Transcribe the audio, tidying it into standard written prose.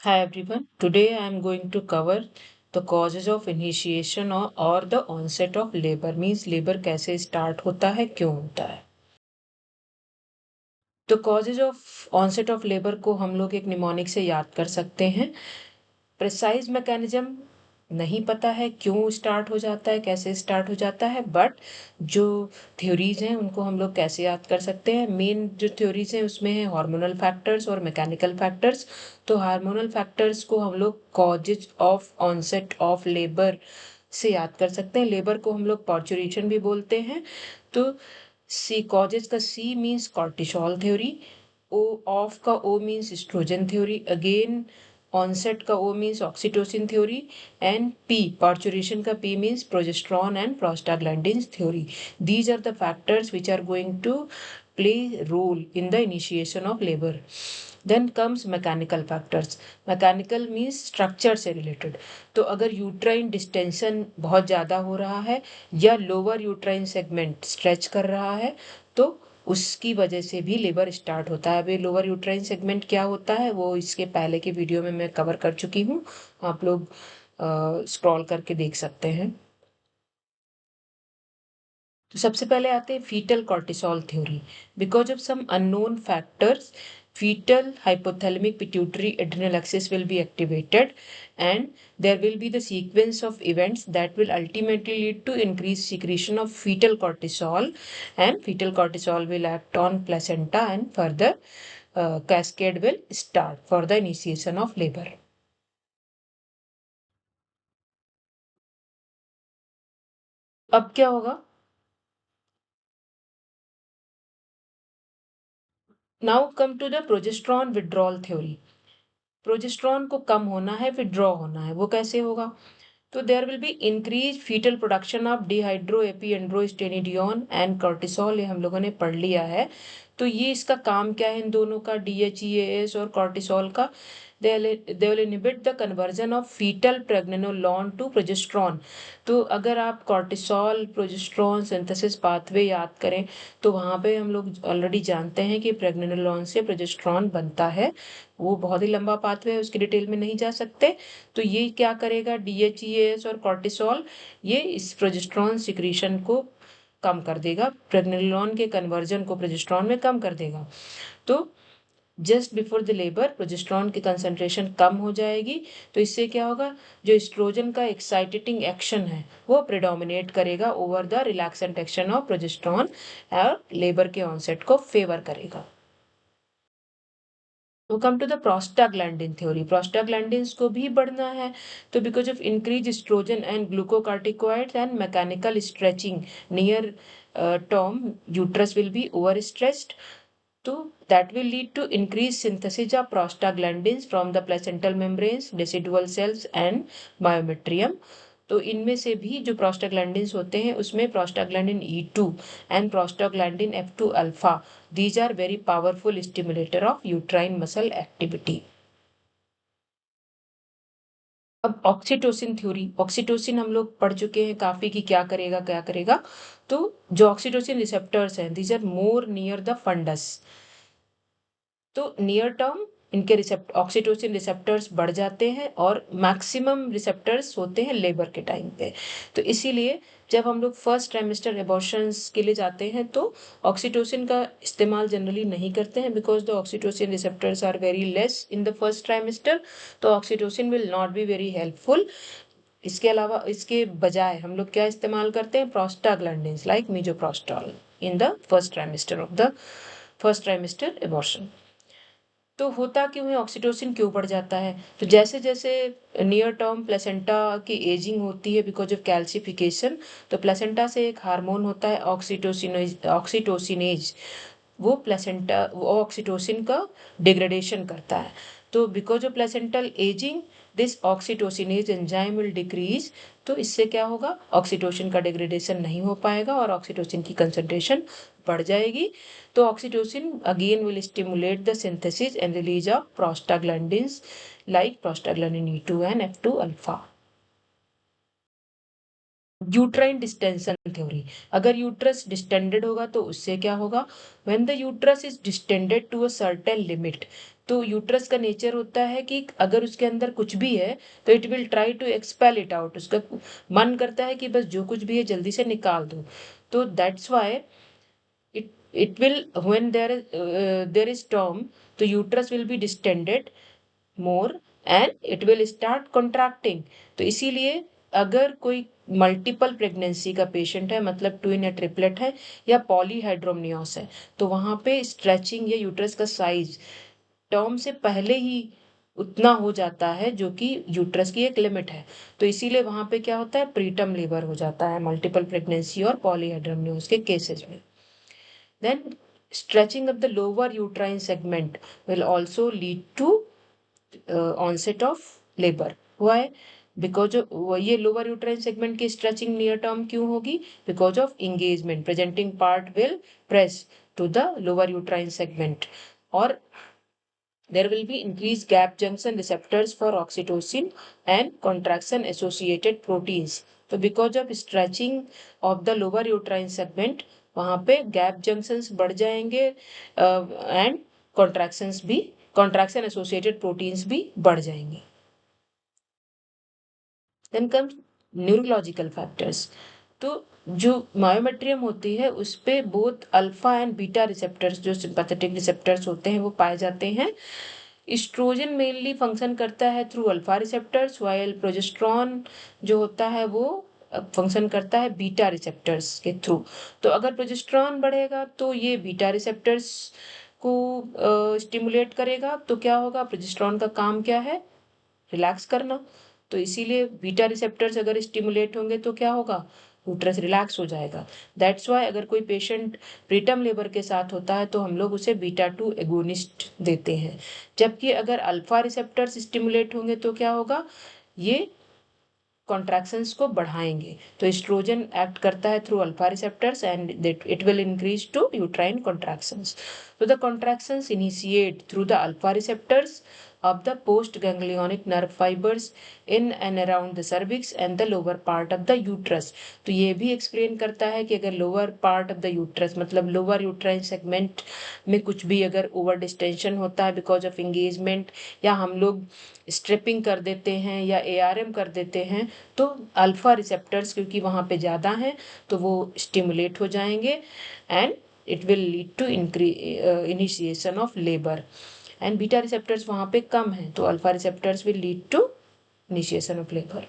Hi everyone. Today I am going to cover the causes of initiation or the onset of labor means labor कैसे start होता है क्यों होता है. तो causes of onset of labor को हम लोग एक निमोनिक से याद कर सकते हैं. प्रिसाइज मैकेनिज्म नहीं पता है क्यों स्टार्ट हो जाता है कैसे स्टार्ट हो जाता है बट जो थ्योरीज हैं उनको हम लोग कैसे याद कर सकते हैं. मेन जो थ्योरीज हैं उसमें है हार्मोनल फैक्टर्स और मैकेनिकल फैक्टर्स. तो हार्मोनल फैक्टर्स को हम लोग causes of onset of labour से याद कर सकते हैं. लेबर को हम लोग पार्चुरेशन भी बोलते हैं. तो सी कॉजेज का C means cortisol theory, O of का O means estrogen theory, again onset का O means oxytocin theory and P parturition का P means progesterone and prostaglandins theory. These are the factors which are going to play role in the initiation of labor. Then comes mechanical factors. Mechanical means structure से related. तो अगर uterine distension बहुत ज़्यादा हो रहा है या lower uterine segment stretch कर रहा है तो उसकी वजह से भी लेबर स्टार्ट होता है. अभी लोअर यूट्राइन सेगमेंट क्या होता है वो इसके पहले के वीडियो में मैं कवर कर चुकी हूँ. आप लोग स्क्रॉल करके देख सकते हैं. तो सबसे पहले आते हैं fetal cortisol theory. Because of some unknown factors fetal hypothalamic pituitary adrenal axis will be activated and there will be the sequence of events that will ultimately lead to increased secretion of fetal cortisol and fetal cortisol will act on placenta and further cascade will start for the initiation of labor. अब क्या होगा. Now come to the progesterone withdrawal theory. Progesterone को कम होना है withdraw होना है वो कैसे होगा. तो there will be increase fetal production of dehydro epiandrostenedione and cortisol. ये हम लोगों ने पढ़ लिया है. तो ये इसका काम क्या है इन दोनों का डीएचईएएस और कॉर्टिसोल का. they will inhibit the conversion of fetal pregnenolone to progesterone. तो अगर आप कॉर्टिसोल प्रोजेस्ट्रॉन सिंथेसिस पाथवे याद करें तो वहाँ पे हम लोग ऑलरेडी जानते हैं कि प्रेग्नेनोलोन से प्रोजेस्ट्रॉन बनता है. वो बहुत ही लंबा पाथवे है उसकी डिटेल में नहीं जा सकते. तो ये क्या करेगा डीएचईएस और कॉर्टिसोल ये इस प्रोजेस्ट्रॉन सिक्रीशन को कम कर देगा. प्रेग्नेनोलोन के कन्वर्जन को प्रोजेस्ट्रॉन में कम कर देगा. तो just before the labour progesterone की कंसंट्रेशन कम हो जाएगी. तो इससे क्या होगा जो एस्ट्रोजन का एक्साइटेटिंग एक्शन है वो प्रिडोमिनेट करेगा over the relaxant action of progesterone और लेबर के ऑनसेट को फेवर करेगा. तो come to the prostaglandin theory. Prostaglandins को भी बढ़ना है तो because of increase estrogen and glucocorticoids and mechanical stretching near term uterus will be over stressed. तो that will lead to increased synthesis of prostaglandins from the placental membranes, decidual cells and myometrium. तो इनमें से भी जो prostaglandins होते हैं उसमें prostaglandin E2 and prostaglandin F2 alpha these are very powerful stimulator of uterine muscle activity. अब oxytocin theory. Oxytocin हम लोग पढ़ चुके हैं काफी कि क्या करेगा क्या करेगा. तो जो ऑक्सीटोसिन रिसेप्टर्स हैं these are more near the fundus. तो नियर टर्म इनके रिसेप्ट ऑक्सीटोसिन रिसेप्टर्स बढ़ जाते हैं और मैक्सिमम रिसेप्टर्स होते हैं लेबर के टाइम पे. तो इसीलिए जब हम लोग फर्स्ट ट्राइमेस्टर एबॉर्शंस के लिए जाते हैं तो ऑक्सीटोसिन का इस्तेमाल जनरली नहीं करते हैं because the oxytocin receptors are very less in the first trimester. तो oxytocin will not be very helpful. इसके अलावा इसके बजाय हम लोग क्या इस्तेमाल करते हैं prostaglandins like misoprostol in the first trimester of the first trimester abortion. तो होता क्यों है ऑक्सीटोसिन क्यों बढ़ जाता है. तो जैसे जैसे नियर टर्म प्लेसेंटा की एजिंग होती है बिकॉज ऑफ कैल्सिफिकेशन तो प्लेसेंटा से एक हार्मोन होता है ऑक्सीटोसिनेज. वो प्लेसेंटा वो ऑक्सीटोसिन का डिग्रेडेशन करता है. तो because of placental ageing this oxytocinase enzyme will decrease. तो इससे क्या होगा ऑक्सीटोसिन का डिग्रेडेशन नहीं हो पाएगा और ऑक्सीटोसिन की कंसंट्रेशन बढ़ जाएगी. तो oxytocin again will stimulate the synthesis and release of prostaglandins like prostaglandin E2 and F2 alpha. Uterine distension theory. अगर यूट्रस डिस्टेंडेड होगा तो उससे क्या होगा. When the uterus is distended to a certain limit तो यूट्रस का nature होता है कि अगर उसके अंदर कुछ भी है तो it will try to expel it out, उसका मन करता है कि बस जो कुछ भी है जल्दी से निकाल दो। तो that's why it will, when there is term, the uterus will be distended more and it will start contracting। तो इसीलिए अगर कोई मल्टीपल प्रेगनेंसी का पेशेंट है, मतलब ट्विन या ट्रिपलेट है या पॉलीहाइड्रोमनियोस है, तो वहां पे स्ट्रेचिंग या यूट्रस का साइज टर्म से पहले ही उतना हो जाता है जो कि यूट्रस की एक लिमिट है। तो इसीलिए वहां पे क्या होता है, प्रीटर्म लेबर हो जाता है मल्टीपल प्रेगनेंसी और पॉलीहाइड्रोमनियोस के केसेस में। Then stretching of the lower uterine segment will also lead to onset of labor। Why? Because ये lower uterine segment की stretching near term क्यों होगी? Because of engagement, presenting part will press to the lower uterine segment, और there will be increased gap junction receptors for oxytocin and contraction associated proteins। तो because of stretching of the lower uterine segment वहां पे gap junctions बढ़ जाएंगे and contractions भी, contraction associated proteins भी बढ़ जाएंगे। Then comes neurological factors. तो जो मायोमेट्रियम होती है उस पे both alpha and beta receptors, जो सिंपैथेटिक रिसेप्टर्स होते हैं, वो पाए जाते हैं। इस्ट्रोजन मेनली फंक्शन करता है through alpha receptors, while progesterone जो होता है वो फंक्शन करता है बीटा रिसेप्टर्स के थ्रू। तो अगर प्रोजेस्ट्रॉन बढ़ेगा तो ये बीटा रिसेप्टर्स को स्टिमुलेट करेगा। तो क्या होगा, प्रोजेस्ट्रॉन का काम क्या है, रिलैक्स करना। तो इसीलिए बीटा रिसेप्टर्स अगर स्टिमुलेट होंगे तो क्या होगा, यूट्रस रिलैक्स हो जाएगा। दैट्स वाई अगर कोई पेशेंट प्रीटर्म लेबर के साथ होता है तो हम लोग उसे बीटा 2 एगोनिस्ट देते हैं। जबकि अगर अल्फा रिसेप्टर्स स्टिमुलेट होंगे तो क्या होगा, ये कॉन्ट्रैक्शंस को बढ़ाएंगे। तो एस्ट्रोजन एक्ट करता है through alpha receptors and it will increase to uterine contractions. तो the contractions initiate through the alpha receptors of the postganglionic nerve fibers in and around the cervix and the lower part of the uterus। तो ये भी explain करता है कि अगर lower part of the uterus मतलब lower uterine segment में कुछ भी अगर ओवर डिस्टेंशन होता है बिकॉज ऑफ एंगेजमेंट, या हम लोग स्ट्रिपिंग कर देते हैं या एआरएम कर देते हैं, तो अल्फा रिसेप्टर्स क्योंकि वहाँ पे ज़्यादा हैं तो वो स्टिमुलेट हो जाएंगे and it will lead to initiation of labor। And beta receptors वहां पे कम है तो alpha receptors will lead to initiation of labour.